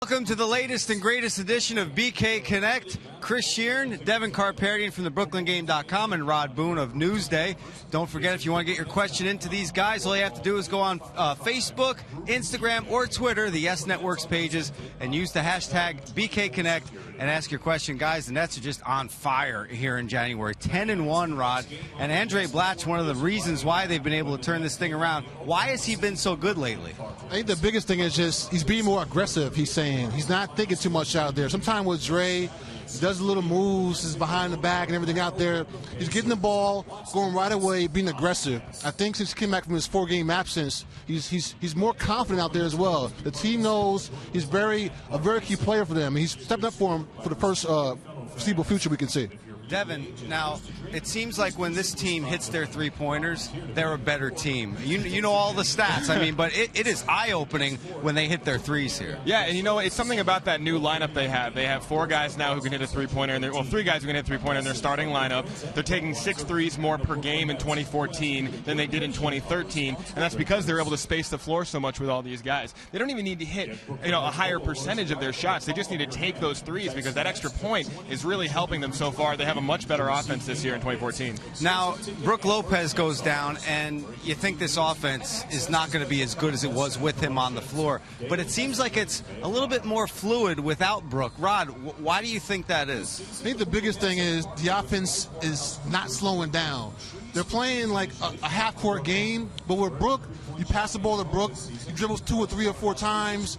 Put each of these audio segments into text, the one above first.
Welcome to the latest and greatest edition of BK Connect. Chris Shearn, Devin Kharpertian from the BrooklynGame.com, and Rod Boone of Newsday. Don't forget, if you want to get your question into these guys, all you have to do is go on Facebook, Instagram, or Twitter, the Yes Networks pages, and use the hashtag BK Connect and ask your question. Guys, the Nets are just on fire here in January. 10-1, Rod. And Andre Blatch, one of the reasons why they've been able to turn this thing around. Why has he been so good lately? I think the biggest thing is just he's being more aggressive, he's saying. He's not thinking too much out there. Sometimes with Dre, he does little moves, he's behind the back and everything out there. He's getting the ball, going right away, being aggressive. I think since he came back from his 4-game absence, he's more confident out there as well. The team knows he's a very key player for them. He's stepping up for him for the first foreseeable future we can see. Devin, now, it seems like when this team hits their three-pointers, they're a better team. You know all the stats, I mean, but it is eye-opening when they hit their threes here. Yeah, and you know, it's something about that new lineup they have. They have 4 guys now who can hit a three-pointer, and 3 guys who can hit a three-pointer in their starting lineup. They're taking 6 threes more per game in 2014 than they did in 2013, and that's because they're able to space the floor so much with all these guys. They don't even need to hit, a higher percentage of their shots. They just need to take those threes because that extra point is really helping them so far. They have a much better offense this year in 2014. Now, Brook Lopez goes down, and you think this offense is not going to be as good as it was with him on the floor. But it seems like it's a little bit more fluid without Brook. Rod, why do you think that is? I think the biggest thing is the offense is not slowing down. They're playing like a half-court game, but with Brook, you pass the ball to Brook, he dribbles 2 or 3 or 4 times,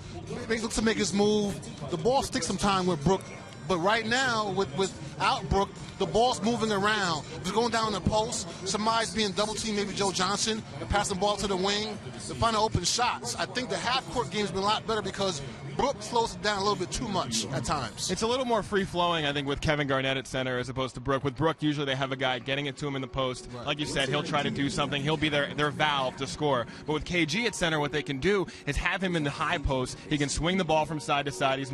he looks to make his move. The ball sticks some time with Brook. But right now, without Brook, the ball's moving around. It's going down the post. Somebody's being double-teamed, maybe Joe Johnson. They're passing the ball to the wing. They're finding open shots. I think the half-court game's been a lot better because Brook slows it down a little bit too much at times. It's a little more free-flowing, I think, with Kevin Garnett at center as opposed to Brook. With Brook, usually they have a guy getting it to him in the post. Right. Like you said, he'll try to do something. He'll be their valve to score. But with KG at center, what they can do is have him in the high post. He can swing the ball from side to side. He has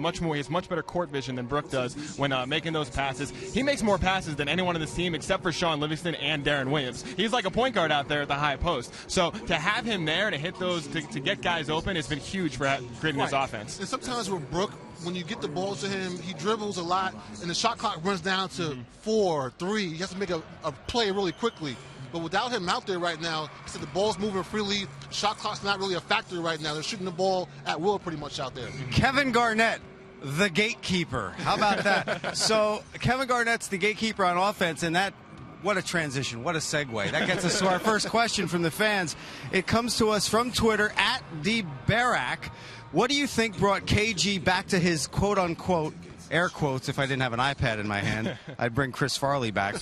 much better court vision than Brook does when making those passes. He makes more passes than anyone on this team except for Sean Livingston and Darren Williams. He's like a point guard out there at the high post. So to have him there to hit those, to get guys open, has been huge for creating this offense. And sometimes with Brook, when you get the ball to him, he dribbles a lot, and the shot clock runs down to 4, 3. He has to make a play really quickly. But without him out there right now, so the ball's moving freely, shot clock's not really a factor right now. They're shooting the ball at will pretty much out there. Kevin Garnett, the gatekeeper. How about that? So Kevin Garnett's the gatekeeper on offense, and what a transition, what a segue. That gets us to our first question from the fans. It comes to us from Twitter, @DBarak. What do you think brought KG back to his quote-unquote, air quotes, if I didn't have an iPad in my hand, I'd bring Chris Farley back.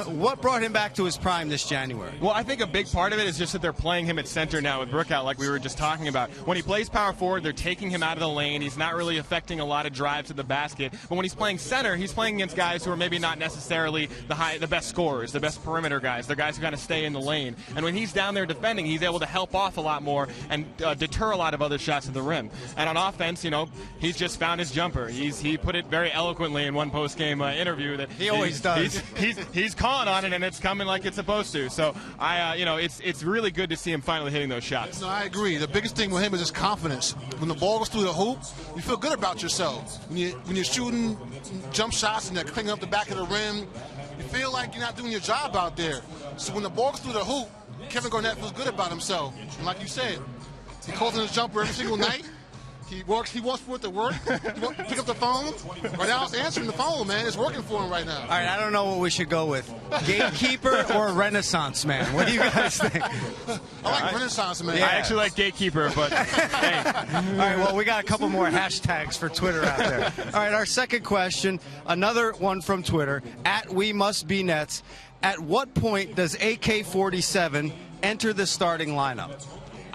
What brought him back to his prime this January? Well, I think a big part of it is just that they're playing him at center now with Brook out, like we were just talking about. When he plays power forward, they're taking him out of the lane. He's not really affecting a lot of drives to the basket. But when he's playing center, he's playing against guys who are maybe not necessarily the best scorers, the best perimeter guys. They're guys who kind of stay in the lane. And when he's down there defending, he's able to help off a lot more and deter a lot of other shots at the rim. And on offense, he's just found his jumper. He put it very eloquently in one post-game interview that he always does. He's calling on it, and it's coming like it's supposed to. So it's really good to see him finally hitting those shots. No, I agree. The biggest thing with him is his confidence. When the ball goes through the hoop, you feel good about yourself. When you're shooting jump shots and they're cleaning up the back of the rim, you feel like you're not doing your job out there. So when the ball goes through the hoop, Kevin Garnett feels good about himself. And like you said, he calls in his jumper every single night. He wants for it to work. He wants to pick up the phone. Right now, it's answering the phone, man. It's working for him right now. All right, I don't know what we should go with. Gatekeeper or Renaissance man? What do you guys think? I like Renaissance man. Yeah. I actually like Gatekeeper, but hey. All right, well, we got a couple more hashtags for Twitter out there. All right, our second question, another one from Twitter, @WeMustBeNets. At what point does AK-47 enter the starting lineup?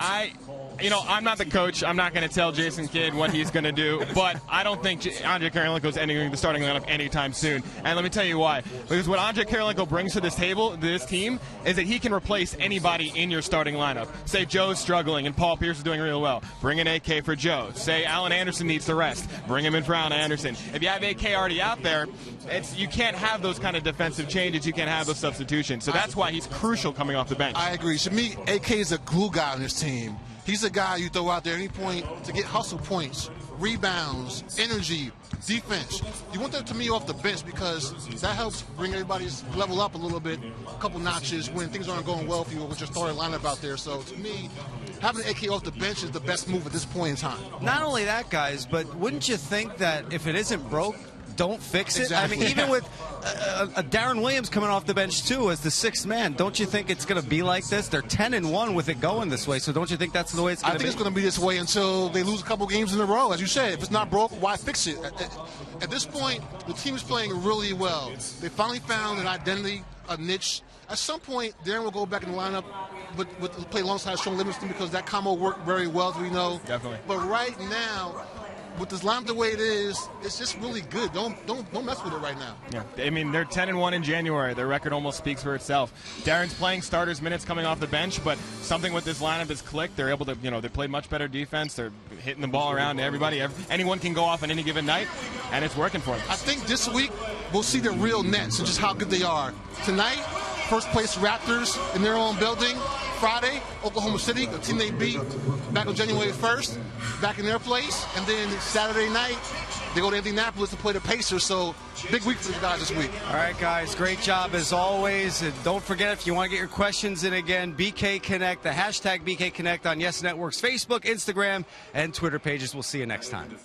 I'm not the coach. I'm not going to tell Jason Kidd what he's going to do, but I don't think Andre Kirilenko's entering the starting lineup anytime soon. And let me tell you why. Because what Andre Kirilenko brings to this team, is that he can replace anybody in your starting lineup. Say Joe's struggling and Paul Pierce is doing really well. Bring in AK for Joe. Say Alan Anderson needs to rest. Bring him in for Alan Anderson. If you have AK already out there, you can't have those kind of defensive changes. You can't have those substitutions. So that's why he's crucial coming off the bench. I agree. To me, AK is a glue guy on this team. He's a guy you throw out there at any point to get hustle points, rebounds, energy, defense. You want that to me off the bench because that helps bring everybody's level up a little bit, a couple notches when things aren't going well for you with your starting lineup out there. So to me, having AK off the bench is the best move at this point in time. Not only that, guys, but wouldn't you think that if it isn't broke, don't fix it? Exactly. I mean, even with a Darren Williams coming off the bench too as the sixth man, don't you think it's going to be like this? They're 10-1 with it going this way, so don't you think that's the way it's going to be? I think it's going to be this way until they lose a couple games in a row. As you said, if it's not broke, why fix it? At this point, the team is playing really well. They finally found an identity, a niche. At some point, Darren will go back in the lineup with play alongside Sean Livingston because that combo worked very well, as we know. Definitely. But right now, with this lineup the way it is, it's just really good. Don't mess with it right now. Yeah, I mean, they're 10-1 in January. Their record almost speaks for itself. Darren's playing starters minutes coming off the bench, but something with this lineup has clicked. They're able to, they play much better defense. They're hitting the ball around to everybody. Anyone can go off on any given night, and it's working for them. I think this week we'll see the real Nets and just how good they are. Tonight, first place Raptors in their own building. Friday, Oklahoma City, a team they beat back on January 1st, back in their place. And then Saturday night, they go to Indianapolis to play the Pacers. So big week for the guys this week. All right, guys, great job as always. And don't forget, if you want to get your questions in again, BK Connect, the hashtag BK Connect on Yes Network's Facebook, Instagram, and Twitter pages. We'll see you next time.